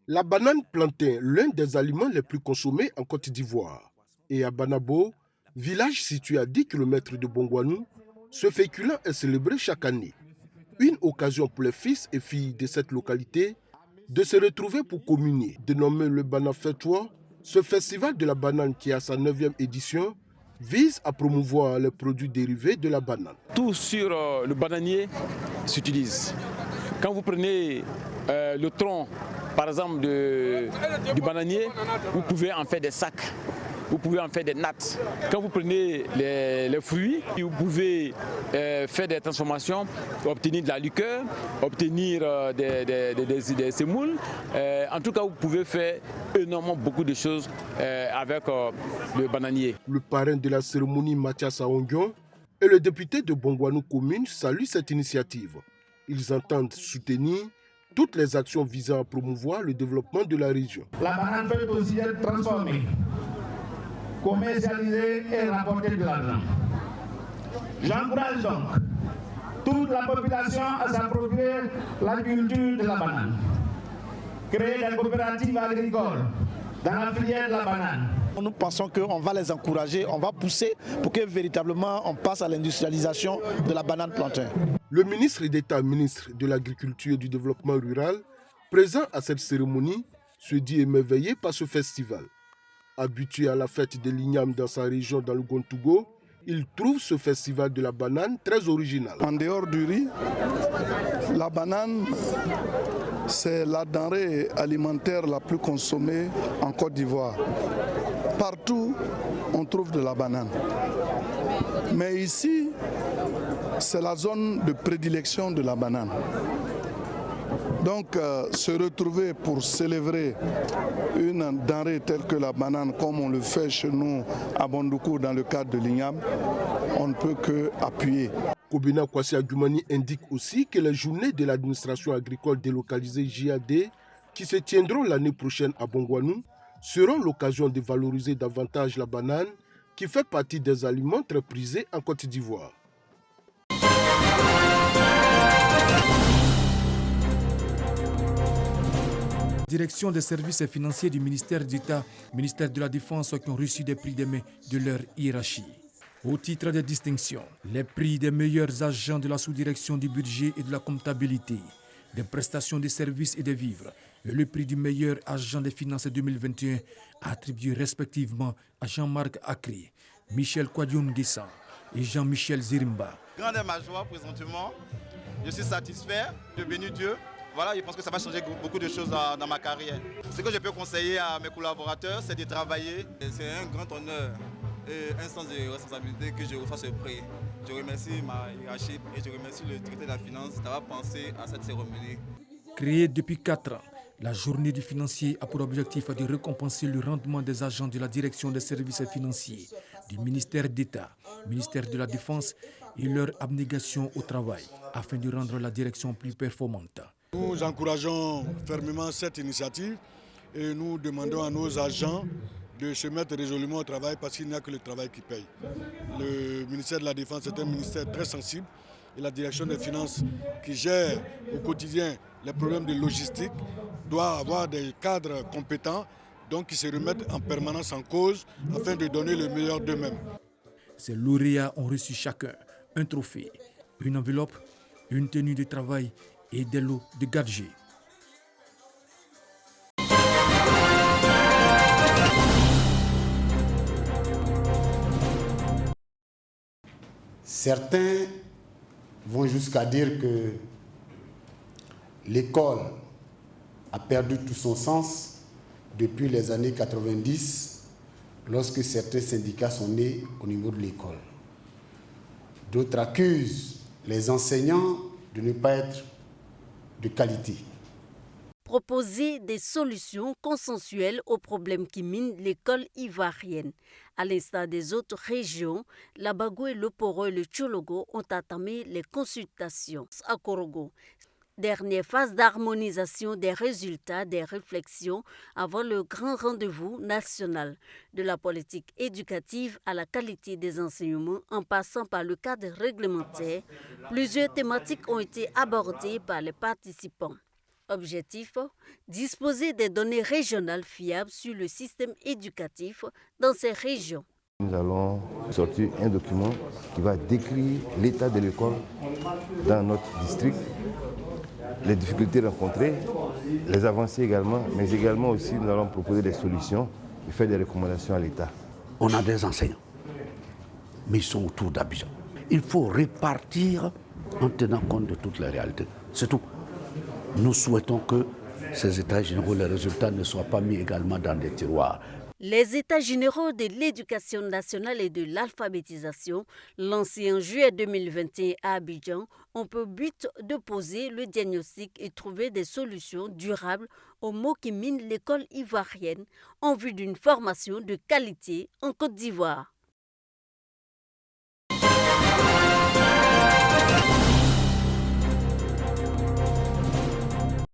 La banane plantain, l'un des aliments les plus consommés en Côte d'Ivoire. Et à Banabo, village situé à 10 km de Bongwanou, ce féculent est célébré chaque année. Une occasion pour les fils et filles de cette localité de se retrouver pour communier. Dénommé le Bana Fetoua, ce festival de la banane qui a sa 9e édition vise à promouvoir les produits dérivés de la banane. Tout sur le bananier s'utilise. Quand vous prenez le tronc, par exemple, du bananier, vous pouvez en faire des sacs, vous pouvez en faire des nattes. Quand vous prenez les fruits, vous pouvez faire des transformations, obtenir de la liqueur, obtenir des semoules. En tout cas, vous pouvez faire énormément beaucoup de choses avec le bananier. Le parrain de la cérémonie, Mathias Aongion, et le député de Bongwanou Commune saluent cette initiative. Ils entendent soutenir toutes les actions visant à promouvoir le développement de la région. La banane peut aussi être transformée, commercialisée et rapporter de l'argent. J'encourage donc toute la population à s'approprier la culture de la banane. Créer des coopératives agricoles dans la filière de la banane. Nous pensons qu'on va les encourager, on va pousser pour que véritablement on passe à l'industrialisation de la banane plantain. Le ministre d'État, ministre de l'Agriculture et du Développement rural, présent à cette cérémonie, se dit émerveillé par ce festival. Habitué à la fête de l'igname dans sa région dans le Gontougo, il trouve ce festival de la banane très original. En dehors du riz, la banane, c'est la denrée alimentaire la plus consommée en Côte d'Ivoire. Partout, on trouve de la banane. Mais ici, c'est la zone de prédilection de la banane. Donc, se retrouver pour célébrer une denrée telle que la banane, comme on le fait chez nous à Bondoukou dans le cadre de l'INGAM, on ne peut que appuyer. Kobina Kwasi Agumani indique aussi que les journées de l'administration agricole délocalisée JAD, qui se tiendront l'année prochaine à Bongwanou, seront l'occasion de valoriser davantage la banane, qui fait partie des aliments très prisés en Côte d'Ivoire. Direction des services financiers du ministère d'État, ministère de la Défense qui ont reçu des prix des mains de leur hiérarchie. Au titre des distinctions, les prix des meilleurs agents de la sous-direction du budget et de la comptabilité, des prestations de services et de vivres, et le prix du meilleur agent des finances 2021 attribué respectivement à Jean-Marc Akri, Michel Kwadioun-Guessan et Jean-Michel Zirimba. Grande est ma joie présentement. Je suis satisfait, je bénis Dieu. Voilà, je pense que ça va changer beaucoup de choses dans ma carrière. Ce que je peux conseiller à mes collaborateurs, c'est de travailler. C'est un grand honneur et un sens de responsabilité que je reçois ce prix. Je remercie ma hiérarchie et je remercie le directeur de la finance d'avoir pensé à cette cérémonie. Créée depuis 4 ans, la journée du financier a pour objectif de récompenser le rendement des agents de la direction des services financiers, du ministère d'État, ministère de la Défense et leur abnégation au travail, afin de rendre la direction plus performante. Nous encourageons fermement cette initiative et nous demandons à nos agents de se mettre résolument au travail parce qu'il n'y a que le travail qui paye. Le ministère de la Défense est un ministère très sensible et la direction des finances qui gère au quotidien les problèmes de logistique doit avoir des cadres compétents donc qui se remettent en permanence en cause afin de donner le meilleur d'eux-mêmes. Ces lauréats ont reçu chacun un trophée, une enveloppe, une tenue de travail et des lots de gadgets. Certains vont jusqu'à dire que l'école a perdu tout son sens depuis les années 90, lorsque certains syndicats sont nés au niveau de l'école. D'autres accusent les enseignants de ne pas être de qualité. Proposer des solutions consensuelles aux problèmes qui minent l'école ivoirienne. À l'instar des autres régions, la Bagoué, le Poro et le Tchologo ont entamé les consultations à Korogo. Dernière phase d'harmonisation des résultats des réflexions avant le grand rendez-vous national de la politique éducative à la qualité des enseignements en passant par le cadre réglementaire. Plusieurs thématiques ont été abordées par les participants. Objectif, disposer des données régionales fiables sur le système éducatif dans ces régions. Nous allons sortir un document qui va décrire l'état de l'école dans notre district, les difficultés rencontrées, les avancées également, mais également aussi nous allons proposer des solutions et faire des recommandations à l'État. On a des enseignants, mais ils sont autour d'Abidjan. Il faut répartir en tenant compte de toutes les réalités. C'est tout. Nous souhaitons que ces états généraux, les résultats ne soient pas mis également dans des tiroirs. Les États généraux de l'éducation nationale et de l'alphabétisation, lancés en juillet 2021 à Abidjan, ont pour but de poser le diagnostic et trouver des solutions durables aux maux qui minent l'école ivoirienne en vue d'une formation de qualité en Côte d'Ivoire.